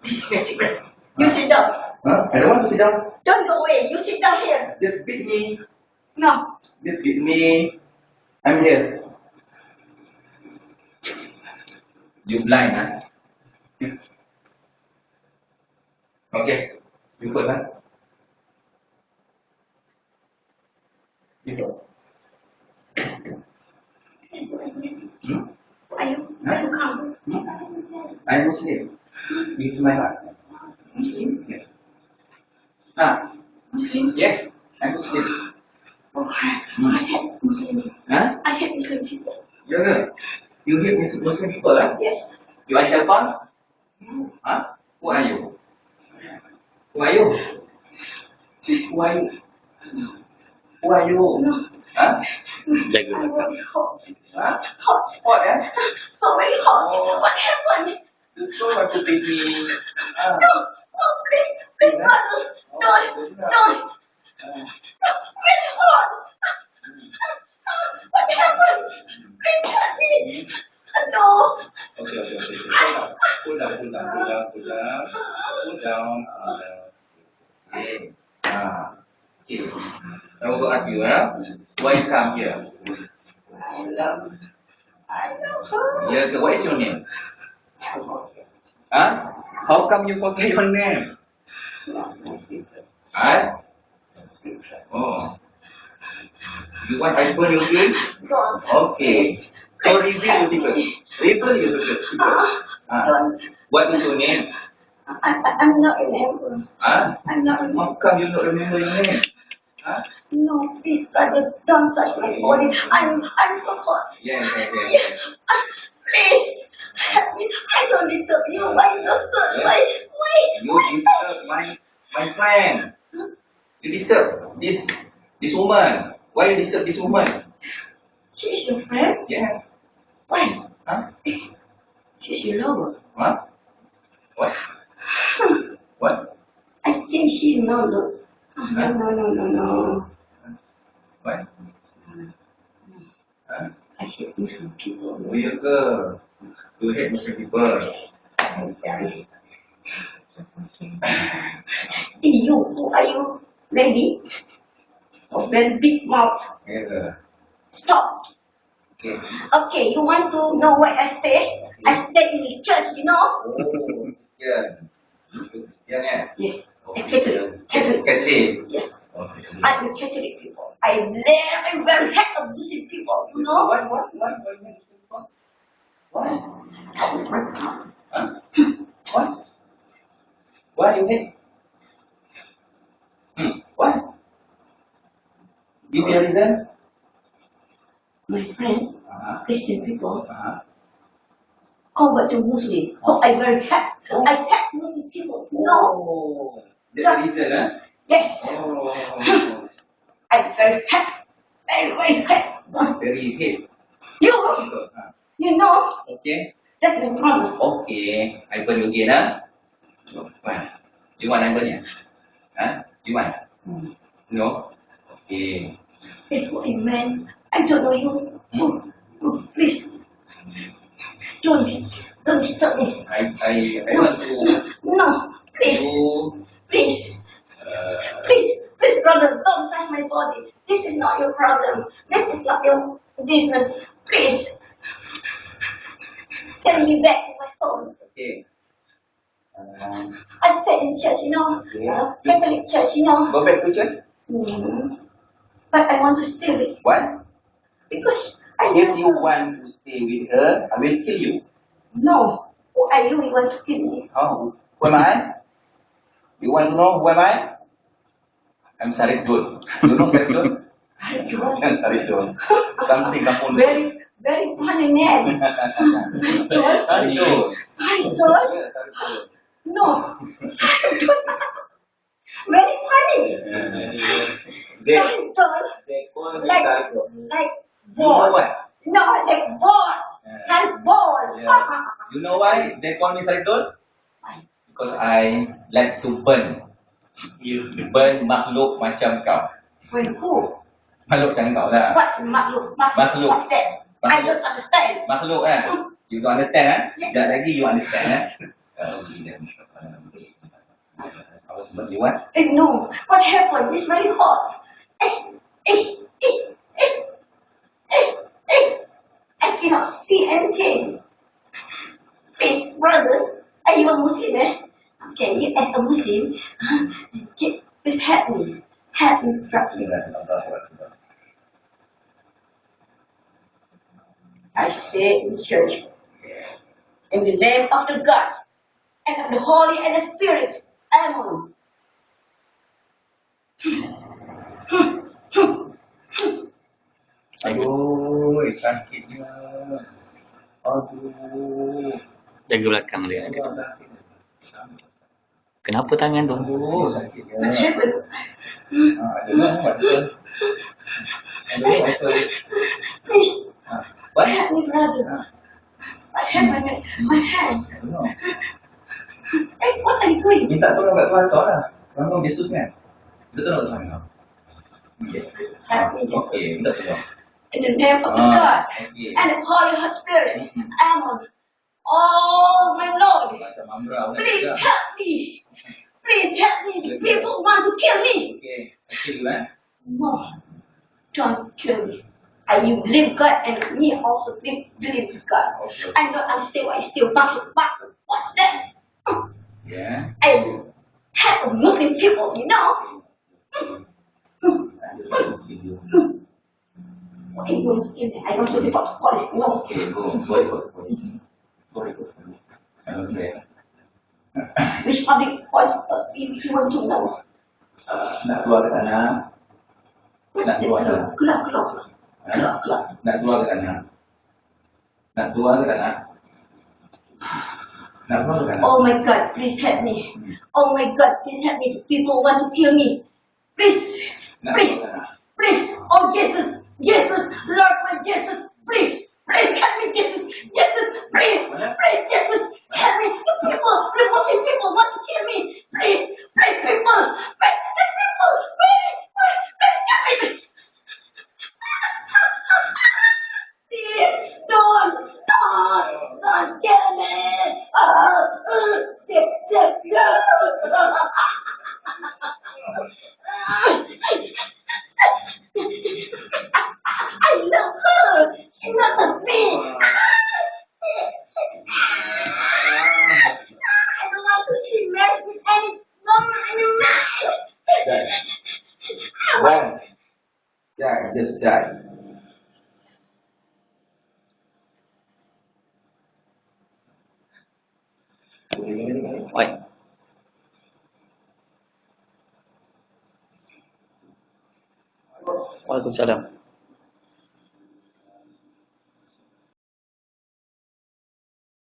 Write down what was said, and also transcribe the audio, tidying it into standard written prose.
This is very secret. You sit down. Huh? I don't want to sit down. Don't go away. You sit down here. Just beat me. No. Just beat me. I'm here. You blind, huh? Okay. You first, huh? You first. Hmm? Why you come? I'm Muslim. This is my heart. Muslim? Yes. Ah, Muslim? yes. I'm Muslim. Oh, I hate Muslim. Huh? I hate Muslim people. You know, you hate Muslim people, huh? Yes. You are Shaitan? No. Huh? Who are you? Who are you? Who are you? Who are you? No. Huh? I'm very hot. Huh? Hot. What, eh? So very hot. Oh. What happened? You don't want to beat me. Ah. No. Oh, please, brother. No. Very hot. What happened? Please help me. No. Okay. Cool down. Okay. Okay. I will ask you, why you come here? I love her. Yeah, what is your name? Huh? How come you forget your name? That's my secret. Huh? Secret. Oh. You want I tell you again? Don't. Okay. So reveal your secret. Reveal your secret. Don't. What is your name? I'm not remember. Huh? I'm not How remember. come you not remember your name? Huh? No, please, brother, don't touch my body. I'm so hot. Yeah. Please, help me. I don't disturb you. Why disturb? Why? You disturb my friend. You disturb this woman. Why you disturb this woman? She's your friend? Yes. Why? Huh? She's your lover. What? What? What? I think she no. No. What? Huh? I hate Muslim people. Oh, you girl. You hate Muslim people. I'm sorry. You, who are you? Lady? So very big mouth. Yeah. Stop. Okay. Okay, you want to know where I stay? I stay in the church, you know? Oh, Christian. Christian, yeah? Yes. Oh, A Catholic. Catholic. Yes. Okay. I'm a Catholic people. I'm very hate of Muslim people, you know? What? Huh? What? Why you hate? What? Give me a reason. My friends, Uh-huh. Christian people, Uh-huh. convert to Muslim. So I very hate. I hate Muslim people. No. Oh, that's the reason, huh? Yes. Oh. I'm very hate. Very hate. Very hate. You know? Okay. That's my promise. Okay. I burn you again, huh? Fine. You want I burn you? Huh? You want? No? Okay. If you a man, I don't know you. Please. Don't disturb me. I want to. No, please. Please. Please, brother, don't touch my body. This is not your problem. This is not your business. Please. Send me back to my home. Okay. I stay in church, you know. Okay. Catholic church, you know. Go back to church? But I want to stay with What? because I If love you her. want to stay with her, I will kill you. No. Who are you? You want to kill me? Oh, who am I? You want to know who am I? I'm Sarip Jul. You know Sarip Jul? Sarip Jul. Something kampung. Very funny name. Sarip Jul. Sarip Jul? Yeah, Sarip Jul. No. Sarip Jul. Very funny. They call me Like Sarip Jul. like You know ball. what? No, like ball. Sarip ball. Yeah. You know why they call me Sarip Jul? Why? Because I like to burn. Burn makhluk macam kau. When who? Makhluk macam kau lah. What's makhluk? Makhluk. What's that? I don't understand. Makhluk kan? You don't understand, eh? Yes. Sekejap lagi you understand, eh? What do you want? No, what happened? It's very hot. Eh, eh, eh, eh, eh, eh. I cannot see anything. Please, brother, are you a Muslim? Okay, you as a Muslim, please help me. Help me, brother. I say in church, in the name of the God, and of the Holy and the Spirit, Amen. Aduh, sakitnya. Aduh. Jaga belakang dia. Aduh, sakit. Kenapa tangan tu? Aduh, sakitnya. What happened? I don't know what happened. I don't know what happened. Please, What? help me, brother. What happened? My hand. I don't know. What are you doing? Minta tolong kat Tuhan kau lah. Tuhan kau Yesus kan? Minta tolong kat Tuhan kau. Jesus, help me, Jesus. Okey, minta tolong. In the name of the God Okay. and the Holy Spirit, Amen. Oh, my Lord, Macam Amra. please help me. Please help me. The people want to kill me. Okay. Okay, you No, don't kill me. I believe God and me also believe God. Okay. I don't understand why I still battle. What's that? Yeah. I have Muslim people, you know. I just want to kill you. Okay, you want to kill me. I want to report to police, you know. Okay, go. Go report to police. Go report to police. Okay. Which public police you want to know? Nak keluar ke tanah. Nak keluar tanah. Keluar. Nak keluar ke tanah. Nak keluar ke tanah. Nak keluar ke tanah. Oh my God, please help me. Oh my God, please help me. The people want to kill me. Please. Oh Jesus, Lord my Jesus, please help me, Jesus, please, Jesus, help me. The Muslim people want to kill me. Please, people, these people, please help me. Please, don't kill me. I love her. She loves me. I don't want to. She married with any woman, any man. Die. Die. Just die. Oi. Waalaikumsalam.